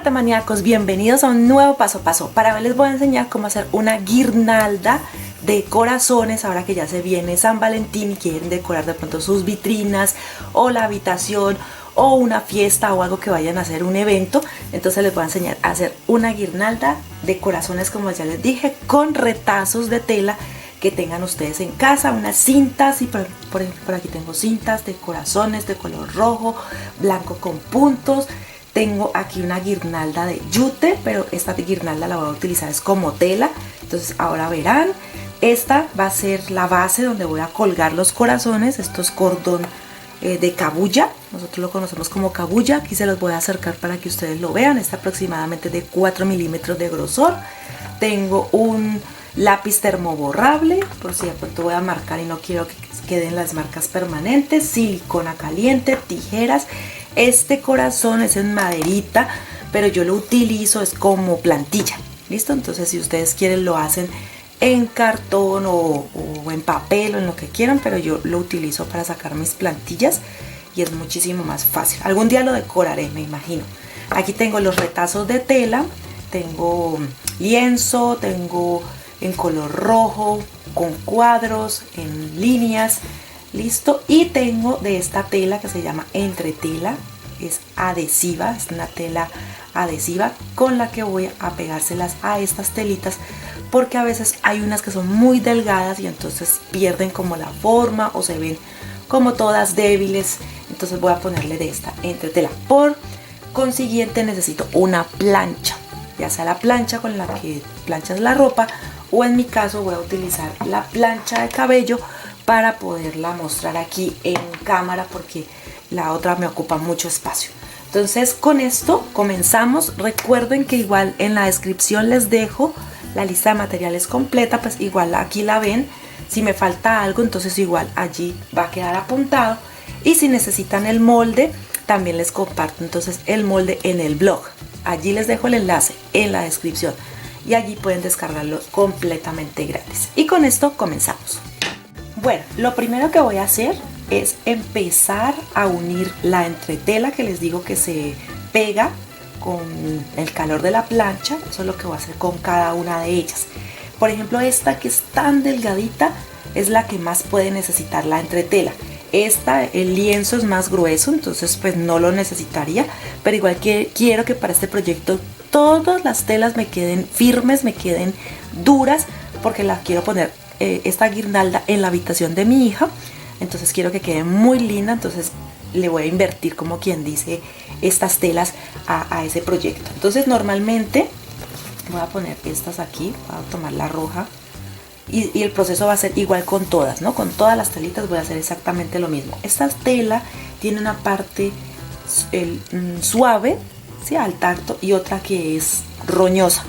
arte maníacos, bienvenidos a un nuevo paso a paso. Para hoy les voy a enseñar cómo hacer una guirnalda de corazones ahora que ya se viene San Valentín y quieren decorar de pronto sus vitrinas o la habitación o una fiesta o algo que vayan a hacer, un evento. Entonces les voy a enseñar a hacer una guirnalda de corazones, como ya les dije, con retazos de tela que tengan ustedes en casa, unas cintas, y por ejemplo por aquí tengo cintas de corazones de color rojo, blanco con puntos. Tengo aquí una guirnalda de yute, pero esta guirnalda la voy a utilizar es como tela. Entonces ahora verán, esta va a ser la base donde voy a colgar los corazones. Esto es cordón de cabuya, nosotros lo conocemos como cabuya. Aquí se los voy a acercar para que ustedes lo vean. Está aproximadamente de 4 milímetros de grosor. Tengo un lápiz termoborrable, por si de pronto voy a marcar y no quiero que queden las marcas permanentes, silicona caliente, tijeras. Este corazón es en maderita, pero yo lo utilizo es como plantilla, ¿listo? Entonces si ustedes quieren lo hacen en cartón o en papel o en lo que quieran, pero yo lo utilizo para sacar mis plantillas y es muchísimo más fácil. Algún día lo decoraré, me imagino. Aquí tengo los retazos de tela, tengo lienzo, tengo en color rojo, con cuadros, en líneas, listo. Y tengo de esta tela que se llama entretela, es adhesiva, es una tela adhesiva con la que voy a pegárselas a estas telitas, porque a veces hay unas que son muy delgadas y entonces pierden como la forma o se ven como todas débiles. Entonces voy a ponerle de esta entretela. Por consiguiente necesito una plancha, ya sea la plancha con la que planchas la ropa, o en mi caso voy a utilizar la plancha de cabello para poderla mostrar aquí en cámara, porque la otra me ocupa mucho espacio. Entonces con esto comenzamos. Recuerden que igual en la descripción les dejo la lista de materiales completa, pues igual aquí la ven. Si me falta algo, entonces igual allí va a quedar apuntado. Y si necesitan el molde, también les comparto entonces el molde en el blog. Allí les dejo el enlace en la descripción y allí pueden descargarlo completamente gratis. Y con esto comenzamos. Bueno, lo primero que voy a hacer es empezar a unir la entretela que les digo que se pega con el calor de la plancha. Eso es lo que voy a hacer con cada una de ellas. Por ejemplo, esta que es tan delgadita es la que más puede necesitar la entretela. Esta, el lienzo es más grueso, entonces pues no lo necesitaría, pero igual que quiero que para este proyecto todas las telas me queden firmes, me queden duras, porque la quiero poner esta guirnalda en la habitación de mi hija. Entonces quiero que quede muy linda, entonces le voy a invertir, como quien dice, estas telas a ese proyecto. Entonces normalmente voy a poner estas aquí, voy a tomar la roja y el proceso va a ser igual con todas, ¿no? Con todas las telitas voy a hacer exactamente lo mismo. Esta tela tiene una parte suave, ¿sí?, al tacto, y otra que es roñosa.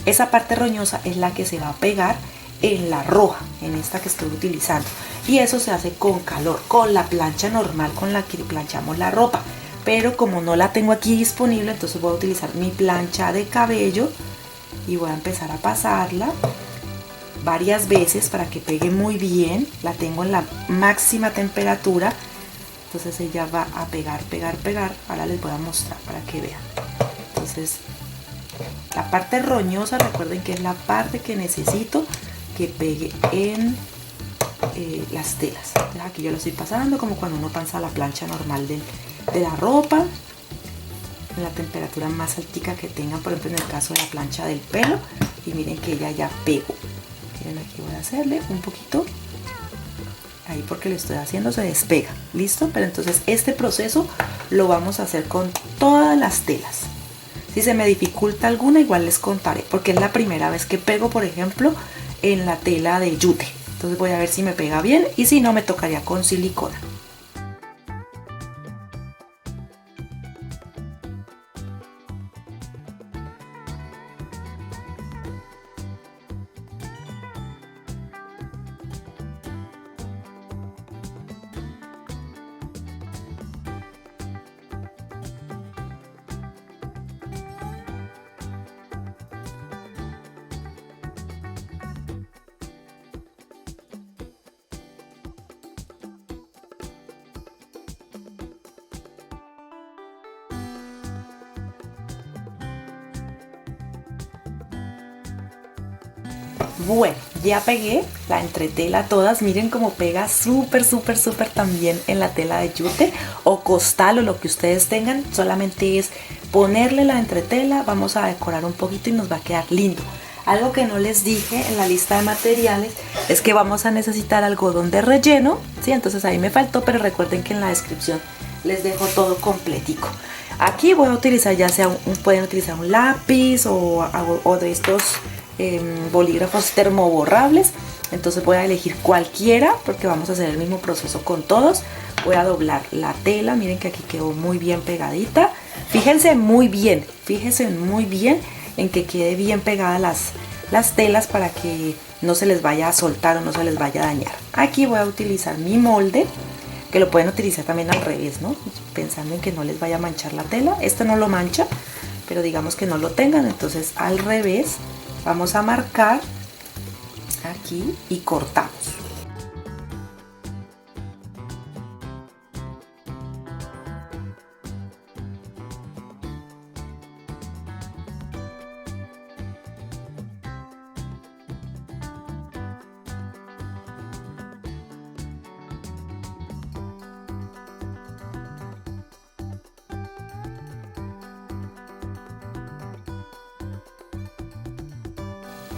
Esa parte roñosa es la que se va a pegar en la roja, en esta que estoy utilizando, y eso se hace con calor, con la plancha normal con la que planchamos la ropa. Pero como no la tengo aquí disponible, entonces voy a utilizar mi plancha de cabello y voy a empezar a pasarla varias veces para que pegue muy bien. La tengo en la máxima temperatura, entonces ella va a pegar, pegar, pegar. Ahora les voy a mostrar para que vean. Entonces la parte roñosa, recuerden que es la parte que necesito que pegue en las telas. Entonces aquí yo lo estoy pasando como cuando uno pasa la plancha normal de la ropa, en la temperatura más altica que tengan, por ejemplo en el caso de la plancha del pelo, y miren que ella ya pegó. Miren, aquí voy a hacerle un poquito ahí porque le estoy haciendo, se despega, listo. Pero entonces este proceso lo vamos a hacer con todas las telas. Si se me dificulta alguna, igual les contaré, porque es la primera vez que pego, por ejemplo, en la tela de yute. Entonces voy a ver si me pega bien, y si no, me tocaría con silicona. Bueno, ya pegué la entretela todas, miren cómo pega súper también en la tela de yute o costal o lo que ustedes tengan. Solamente es ponerle la entretela, vamos a decorar un poquito y nos va a quedar lindo. Algo que no les dije en la lista de materiales es que vamos a necesitar algodón de relleno, ¿sí? Entonces ahí me faltó, pero recuerden que en la descripción les dejo todo completico. Aquí voy a utilizar ya sea pueden utilizar un lápiz o de estos bolígrafos termoborrables. Entonces voy a elegir cualquiera porque vamos a hacer el mismo proceso con todos. Voy a doblar la tela, miren que aquí quedó muy bien pegadita. Fíjense muy bien en que quede bien pegadas las telas para que no se les vaya a soltar o no se les vaya a dañar. Aquí voy a utilizar mi molde, que lo pueden utilizar también al revés, ¿no? Pensando en que no les vaya a manchar la tela. Esto no lo mancha, pero digamos que no lo tengan, entonces al revés vamos a marcar aquí y cortamos.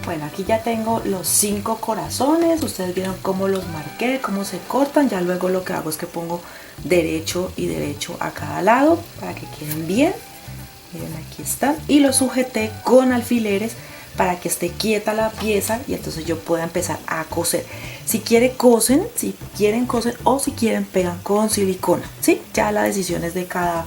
Bueno, aquí ya tengo los 5 corazones, ustedes vieron cómo los marqué, cómo se cortan. Ya luego lo que hago es que pongo derecho y derecho a cada lado para que queden bien. Miren, aquí están. Y los sujeté con alfileres para que esté quieta la pieza y entonces yo pueda empezar a coser. Si quieren cosen o si quieren pegan con silicona, ¿sí? Ya la decisión es de cada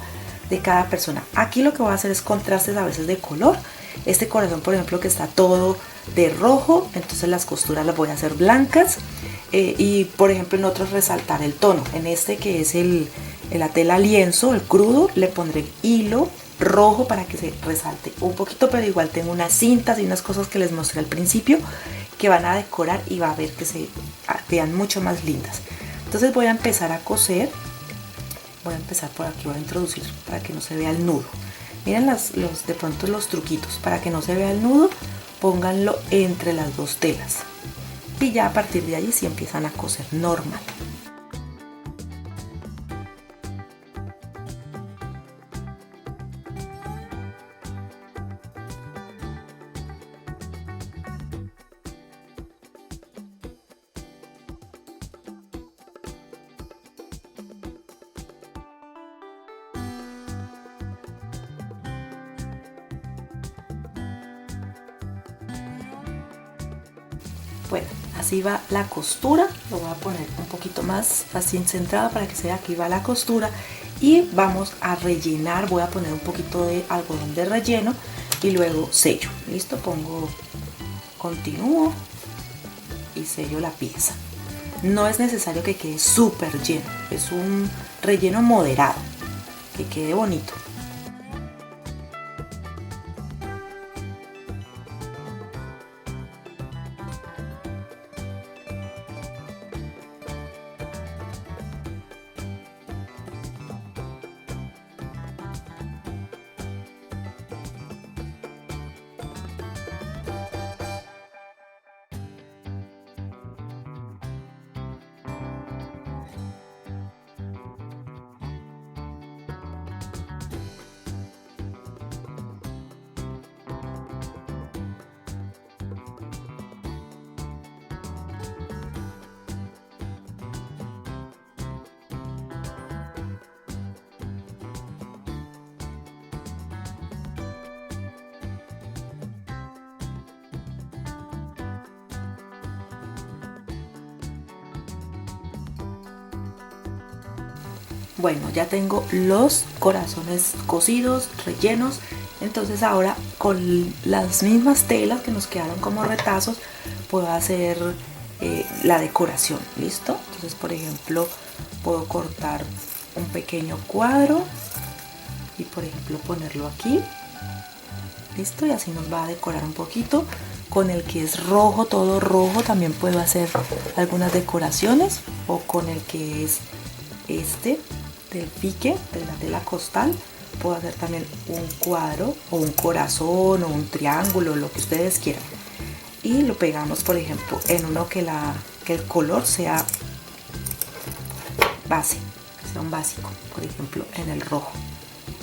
persona. Aquí lo que voy a hacer es contrastes a veces de color. Este corazón, por ejemplo, que está todo de rojo, entonces las costuras las voy a hacer blancas y por ejemplo en otros resaltar el tono. En este que es la tela lienzo, el crudo, le pondré hilo rojo para que se resalte un poquito, pero igual tengo unas cintas y unas cosas que les mostré al principio que van a decorar y va a ver que se vean mucho más lindas. Entonces voy a empezar a coser. Voy a empezar por aquí, voy a introducir para que no se vea el nudo. Miren de pronto los truquitos. Para que no se vea el nudo, pónganlo entre las dos telas. Y ya a partir de allí sí empiezan a coser normal. Bueno, así va la costura. Lo voy a poner un poquito más así centrada para que se vea. Aquí va la costura y vamos a rellenar. Voy a poner un poquito de algodón de relleno y luego sello. Listo, continúo y sello la pieza. No es necesario que quede súper lleno, es un relleno moderado, que quede bonito. Bueno, ya tengo los corazones cosidos, rellenos. Entonces ahora con las mismas telas que nos quedaron como retazos puedo hacer la decoración. ¿Listo? Entonces, por ejemplo, puedo cortar un pequeño cuadro y por ejemplo ponerlo aquí. Listo, y así nos va a decorar un poquito. Con el que es rojo, todo rojo, también puedo hacer algunas decoraciones, o con el que es este del pique de la tela costal puedo hacer también un cuadro o un corazón o un triángulo, lo que ustedes quieran. y lo pegamos, por ejemplo, en uno que el color sea base, que sea un básico, por ejemplo en el rojo.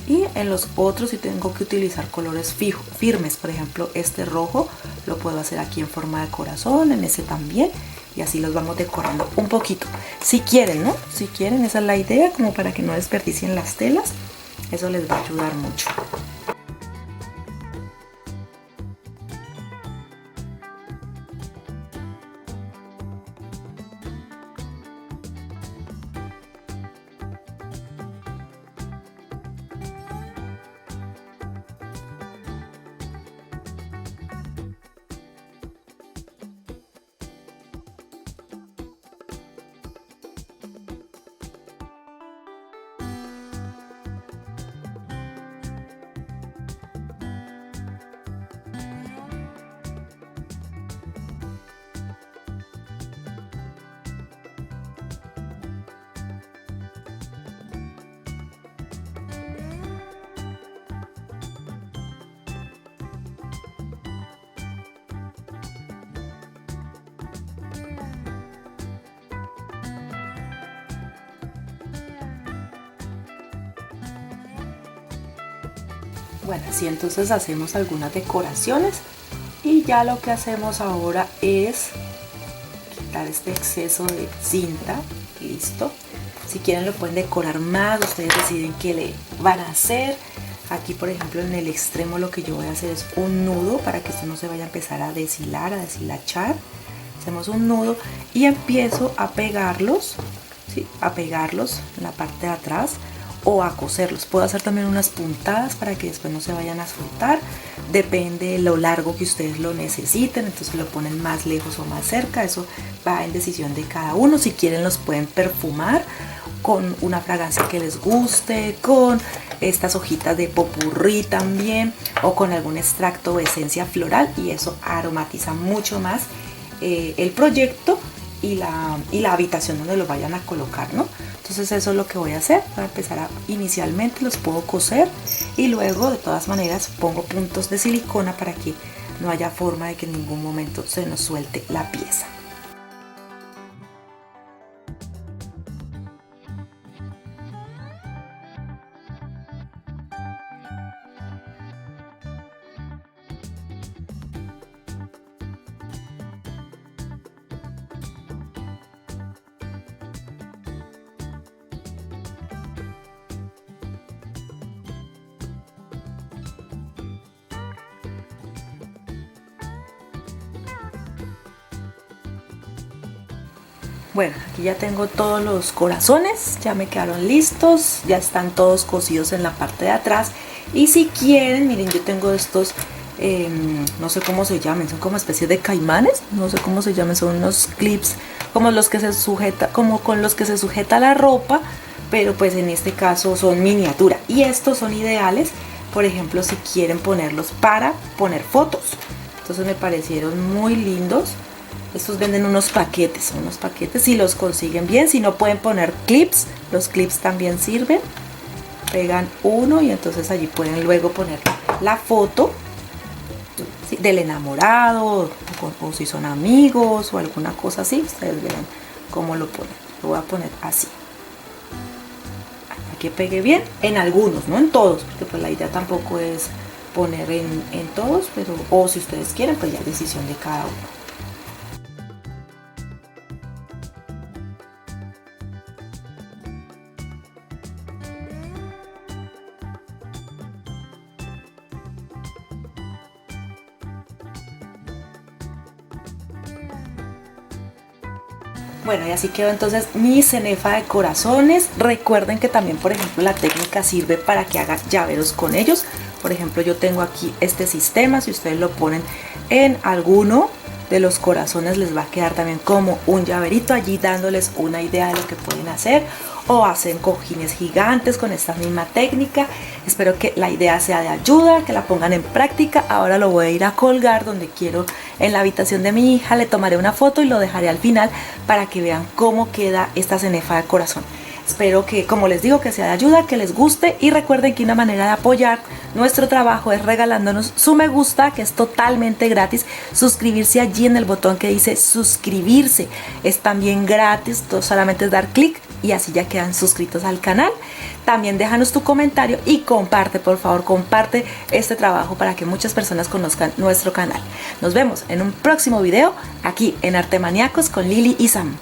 Y en los otros si tengo que utilizar colores firmes, por ejemplo este rojo lo puedo hacer aquí en forma de corazón, en ese también, y así los vamos decorando un poquito. Si quieren, ¿no? Si quieren, esa es la idea, como para que no desperdicien las telas, eso les va a ayudar mucho. Bueno, así entonces hacemos algunas decoraciones y ya lo que hacemos ahora es quitar este exceso de cinta. Listo. Si quieren lo pueden decorar más, ustedes deciden qué le van a hacer. Aquí por ejemplo en el extremo lo que yo voy a hacer es un nudo para que esto no se vaya a empezar a deshilar, a deshilachar. Hacemos un nudo y empiezo a pegarlos, ¿sí? A pegarlos en la parte de atrás o a coserlos. Puedo hacer también unas puntadas para que después no se vayan a soltar, depende de lo largo que ustedes lo necesiten, entonces lo ponen más lejos o más cerca, eso va en decisión de cada uno. Si quieren los pueden perfumar con una fragancia que les guste, con estas hojitas de popurrí también, o con algún extracto o esencia floral, y eso aromatiza mucho más el proyecto y la habitación donde lo vayan a colocar, ¿no? Entonces eso es lo que voy a hacer. Voy a empezar inicialmente los puedo coser y luego de todas maneras pongo puntos de silicona para que no haya forma de que en ningún momento se nos suelte la pieza. Bueno, aquí ya tengo todos los corazones, ya me quedaron listos, ya están todos cosidos en la parte de atrás. Y si quieren, miren, yo tengo estos, no sé cómo se llaman, son como especies de caimanes, no sé cómo se llaman, son unos clips como los que se sujeta, como con los que se sujeta la ropa, pero pues en este caso son miniatura. Y estos son ideales, por ejemplo, si quieren ponerlos para poner fotos. Entonces me parecieron muy lindos. Estos venden unos paquetes si los consiguen bien. Si no, pueden poner clips, los clips también sirven. Pegan uno y entonces allí pueden luego poner la foto, ¿sí?, del enamorado, o si son amigos o alguna cosa así. Ustedes verán cómo lo ponen. Lo voy a poner así, que pegue bien en algunos, no en todos, porque pues la idea tampoco es poner en todos, pero o si ustedes quieren, pues ya es decisión de cada uno. Bueno, y así quedó entonces mi cenefa de corazones. Recuerden que también, por ejemplo, la técnica sirve para que hagan llaveros con ellos. Por ejemplo, yo tengo aquí este sistema. Si ustedes lo ponen en alguno de los corazones, les va a quedar también como un llaverito allí, dándoles una idea de lo que pueden hacer. O hacen cojines gigantes con esta misma técnica. Espero que la idea sea de ayuda, que la pongan en práctica. Ahora lo voy a ir a colgar donde quiero, en la habitación de mi hija. Le tomaré una foto y lo dejaré al final para que vean cómo queda esta cenefa de corazón. Espero que, como les digo, que sea de ayuda, que les guste, y recuerden que una manera de apoyar nuestro trabajo es regalándonos su me gusta, que es totalmente gratis. Suscribirse allí en el botón que dice suscribirse es también gratis, solamente es dar clic y así ya quedan suscritos al canal. También déjanos tu comentario y comparte, por favor, comparte este trabajo para que muchas personas conozcan nuestro canal. Nos vemos en un próximo video aquí en Arte Maníacos con Lili y Sam.